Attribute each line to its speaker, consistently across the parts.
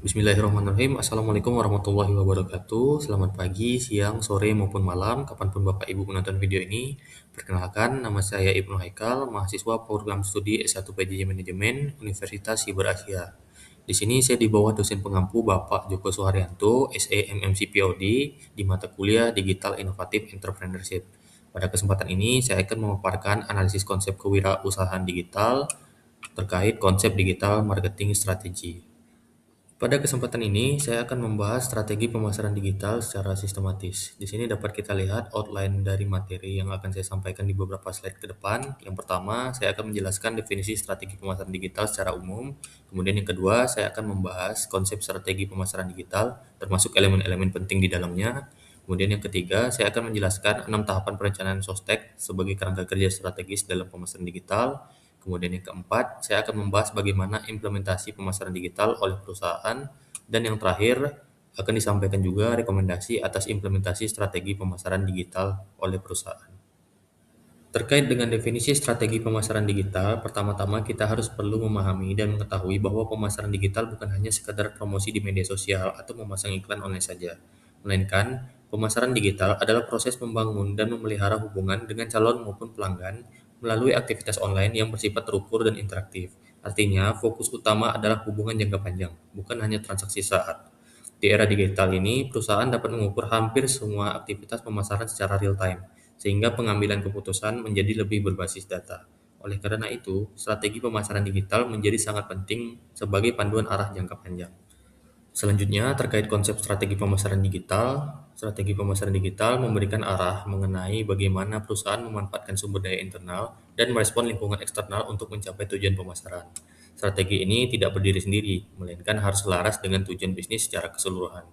Speaker 1: Bismillahirrahmanirrahim. Assalamualaikum warahmatullahi wabarakatuh. Selamat pagi, siang, sore, maupun malam, kapanpun Bapak Ibu menonton video ini. Perkenalkan, nama saya Ibnu Haikal, mahasiswa program studi S1 PJJ Manajemen Universitas Siber Asia. Di sini saya di bawah dosen pengampu Bapak Joko Suharyanto, SE MMCPOD, di mata kuliah Digital Inovatif Entrepreneurship. Pada kesempatan ini, saya akan memaparkan analisis konsep kewirausahaan digital terkait konsep digital marketing strategi. Pada kesempatan ini, saya akan membahas strategi pemasaran digital secara sistematis. Di sini dapat kita lihat outline dari materi yang akan saya sampaikan di beberapa slide ke depan. Yang pertama, saya akan menjelaskan definisi strategi pemasaran digital secara umum. Kemudian yang kedua, saya akan membahas konsep strategi pemasaran digital, termasuk elemen-elemen penting di dalamnya. Kemudian yang ketiga, saya akan menjelaskan 6 tahapan perencanaan SOSTEK sebagai kerangka kerja strategis dalam pemasaran digital. Kemudian yang keempat, saya akan membahas bagaimana implementasi pemasaran digital oleh perusahaan. Dan yang terakhir, akan disampaikan juga rekomendasi atas implementasi strategi pemasaran digital oleh perusahaan. Terkait dengan definisi strategi pemasaran digital, pertama-tama kita harus perlu memahami dan mengetahui bahwa pemasaran digital bukan hanya sekadar promosi di media sosial atau memasang iklan online saja, melainkan pemasaran digital adalah proses membangun dan memelihara hubungan dengan calon maupun pelanggan melalui aktivitas online yang bersifat terukur dan interaktif. Artinya, fokus utama adalah hubungan jangka panjang, bukan hanya transaksi saat. Di era digital ini, perusahaan dapat mengukur hampir semua aktivitas pemasaran secara real time, sehingga pengambilan keputusan menjadi lebih berbasis data. Oleh karena itu, strategi pemasaran digital menjadi sangat penting sebagai panduan arah jangka panjang. Selanjutnya, terkait konsep strategi pemasaran digital memberikan arah mengenai bagaimana perusahaan memanfaatkan sumber daya internal dan merespon lingkungan eksternal untuk mencapai tujuan pemasaran. Strategi ini tidak berdiri sendiri, melainkan harus selaras dengan tujuan bisnis secara keseluruhan.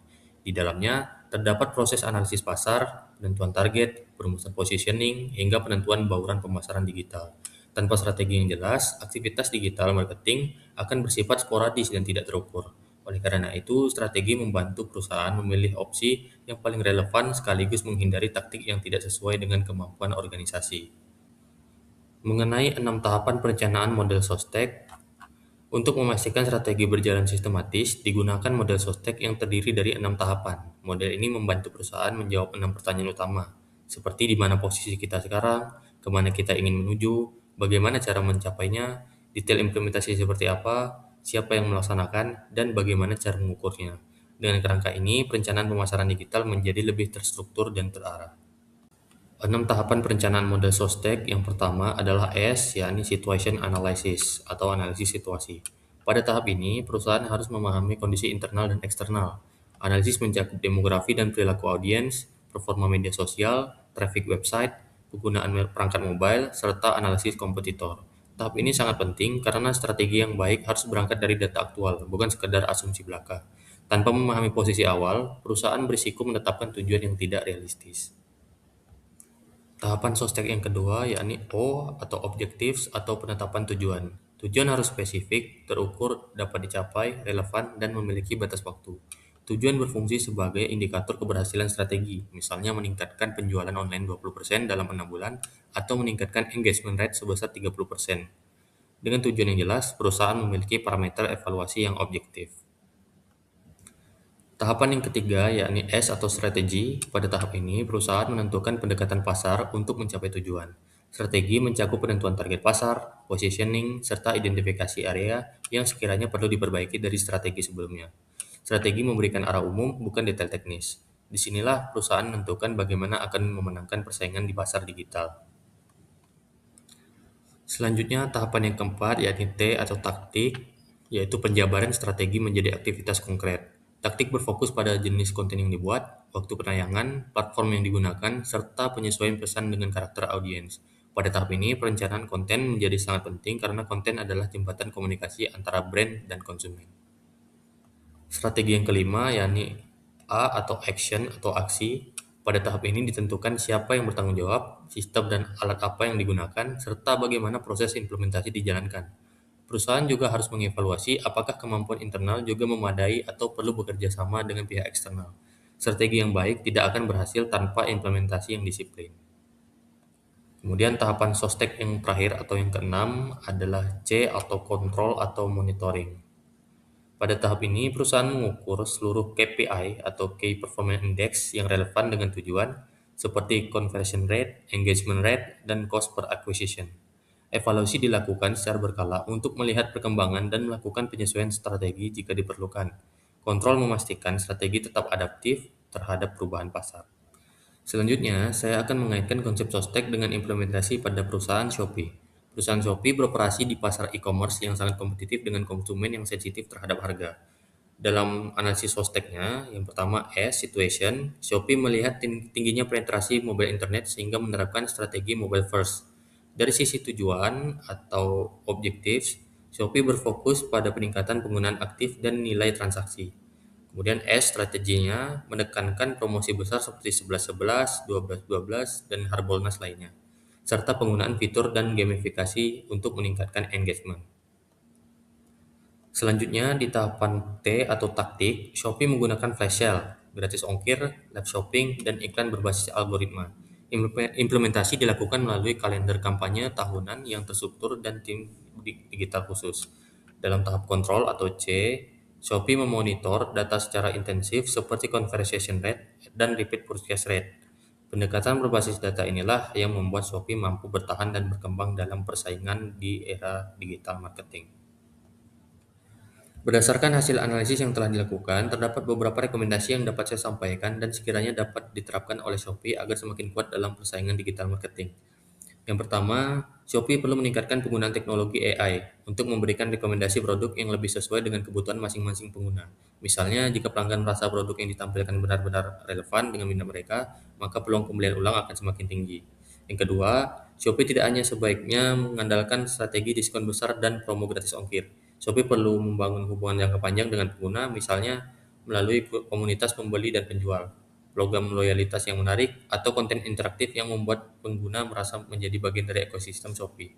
Speaker 1: Di dalamnya, terdapat proses analisis pasar, penentuan target, perumusan positioning, hingga penentuan bauran pemasaran digital. Tanpa strategi yang jelas, aktivitas digital marketing akan bersifat sporadis dan tidak terukur. Oleh karena itu, strategi membantu perusahaan memilih opsi yang paling relevan sekaligus menghindari taktik yang tidak sesuai dengan kemampuan organisasi. Mengenai 6 tahapan perencanaan model SOSTEK, untuk memastikan strategi berjalan sistematis, digunakan model SOSTEK yang terdiri dari 6 tahapan. Model ini membantu perusahaan menjawab 6 pertanyaan utama, seperti di mana posisi kita sekarang, kemana kita ingin menuju, bagaimana cara mencapainya, detail implementasi seperti apa, siapa yang melaksanakan, dan bagaimana cara mengukurnya. Dengan kerangka ini, perencanaan pemasaran digital menjadi lebih terstruktur dan terarah. 6 tahapan perencanaan model SOSTEK. Yang pertama adalah S, yakni Situation Analysis atau analisis situasi. Pada tahap ini, perusahaan harus memahami kondisi internal dan eksternal. Analisis mencakup demografi dan perilaku audiens, performa media sosial, traffic website, penggunaan perangkat mobile, serta analisis kompetitor. Tahap ini sangat penting karena strategi yang baik harus berangkat dari data aktual, bukan sekedar asumsi belaka. Tanpa memahami posisi awal, perusahaan berisiko menetapkan tujuan yang tidak realistis. Tahapan sostek yang kedua yakni O atau objectives atau penetapan tujuan. Tujuan harus spesifik, terukur, dapat dicapai, relevan, dan memiliki batas waktu. Tujuan berfungsi sebagai indikator keberhasilan strategi, misalnya meningkatkan penjualan online 20% dalam 6 bulan atau meningkatkan engagement rate sebesar 30%. Dengan tujuan yang jelas, perusahaan memiliki parameter evaluasi yang objektif. Tahapan yang ketiga yakni S atau strategi. Pada tahap ini, perusahaan menentukan pendekatan pasar untuk mencapai tujuan. Strategi mencakup penentuan target pasar, positioning, serta identifikasi area yang sekiranya perlu diperbaiki dari strategi sebelumnya. Strategi memberikan arah umum, bukan detail teknis. Disinilah perusahaan menentukan bagaimana akan memenangkan persaingan di pasar digital. Selanjutnya, tahapan yang keempat yakni T atau taktik, yaitu penjabaran strategi menjadi aktivitas konkret. Taktik berfokus pada jenis konten yang dibuat, waktu penayangan, platform yang digunakan, serta penyesuaian pesan dengan karakter audiens. Pada tahap ini, perencanaan konten menjadi sangat penting karena konten adalah jembatan komunikasi antara brand dan konsumen. Strategi yang kelima yakni A atau action atau aksi. Pada tahap ini ditentukan siapa yang bertanggung jawab, sistem dan alat apa yang digunakan, serta bagaimana proses implementasi dijalankan. Perusahaan juga harus mengevaluasi apakah kemampuan internal juga memadai atau perlu bekerja sama dengan pihak eksternal. Strategi yang baik tidak akan berhasil tanpa implementasi yang disiplin. Kemudian tahapan sostek yang terakhir atau yang keenam adalah C atau kontrol atau monitoring. Pada tahap ini, perusahaan mengukur seluruh KPI atau Key Performance Index yang relevan dengan tujuan, seperti conversion rate, engagement rate, dan cost per acquisition. Evaluasi dilakukan secara berkala untuk melihat perkembangan dan melakukan penyesuaian strategi jika diperlukan. Kontrol memastikan strategi tetap adaptif terhadap perubahan pasar. Selanjutnya, saya akan mengaitkan konsep Sostek dengan implementasi pada perusahaan Shopee. Perusahaan Shopee beroperasi di pasar e-commerce yang sangat kompetitif dengan konsumen yang sensitif terhadap harga. Dalam analisis Sosteknya, yang pertama situation, Shopee melihat tingginya penetrasi mobile internet sehingga menerapkan strategi mobile first. Dari sisi tujuan atau objektif, Shopee berfokus pada peningkatan penggunaan aktif dan nilai transaksi. Kemudian strateginya menekankan promosi besar seperti 11.11, 12.12, dan Harbolnas lainnya, serta penggunaan fitur dan gamifikasi untuk meningkatkan engagement. Selanjutnya, di tahapan T atau taktik, Shopee menggunakan flash sale, gratis ongkir, live shopping, dan iklan berbasis algoritma. Implementasi dilakukan melalui kalender kampanye tahunan yang terstruktur dan tim digital khusus. Dalam tahap kontrol atau C, Shopee memonitor data secara intensif seperti conversion rate dan repeat purchase rate. Pendekatan berbasis data inilah yang membuat Shopee mampu bertahan dan berkembang dalam persaingan di era digital marketing. Berdasarkan hasil analisis yang telah dilakukan, terdapat beberapa rekomendasi yang dapat saya sampaikan dan sekiranya dapat diterapkan oleh Shopee agar semakin kuat dalam persaingan digital marketing. Yang pertama, Shopee perlu meningkatkan penggunaan teknologi AI untuk memberikan rekomendasi produk yang lebih sesuai dengan kebutuhan masing-masing pengguna. Misalnya, jika pelanggan merasa produk yang ditampilkan benar-benar relevan dengan minat mereka, maka peluang pembelian ulang akan semakin tinggi. Yang kedua, Shopee tidak hanya sebaiknya mengandalkan strategi diskon besar dan promo gratis ongkir. Shopee perlu membangun hubungan jangka panjang dengan pengguna, misalnya melalui komunitas pembeli dan penjual, program loyalitas yang menarik, atau konten interaktif yang membuat pengguna merasa menjadi bagian dari ekosistem Shopee.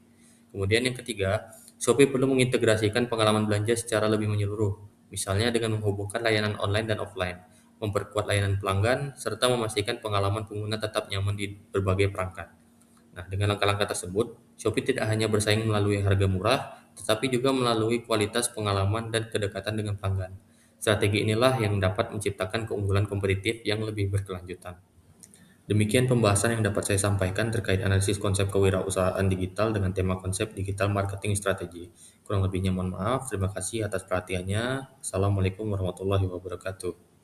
Speaker 1: Kemudian yang ketiga, Shopee perlu mengintegrasikan pengalaman belanja secara lebih menyeluruh, misalnya dengan menghubungkan layanan online dan offline, memperkuat layanan pelanggan, serta memastikan pengalaman pengguna tetap nyaman di berbagai perangkat. Nah, dengan langkah-langkah tersebut, Shopee tidak hanya bersaing melalui harga murah, tetapi juga melalui kualitas pengalaman dan kedekatan dengan pelanggan. Strategi inilah yang dapat menciptakan keunggulan kompetitif yang lebih berkelanjutan. Demikian pembahasan yang dapat saya sampaikan terkait analisis konsep kewirausahaan digital dengan tema konsep digital marketing strategi. Kurang lebihnya mohon maaf. Terima kasih atas perhatiannya. Assalamualaikum warahmatullahi wabarakatuh.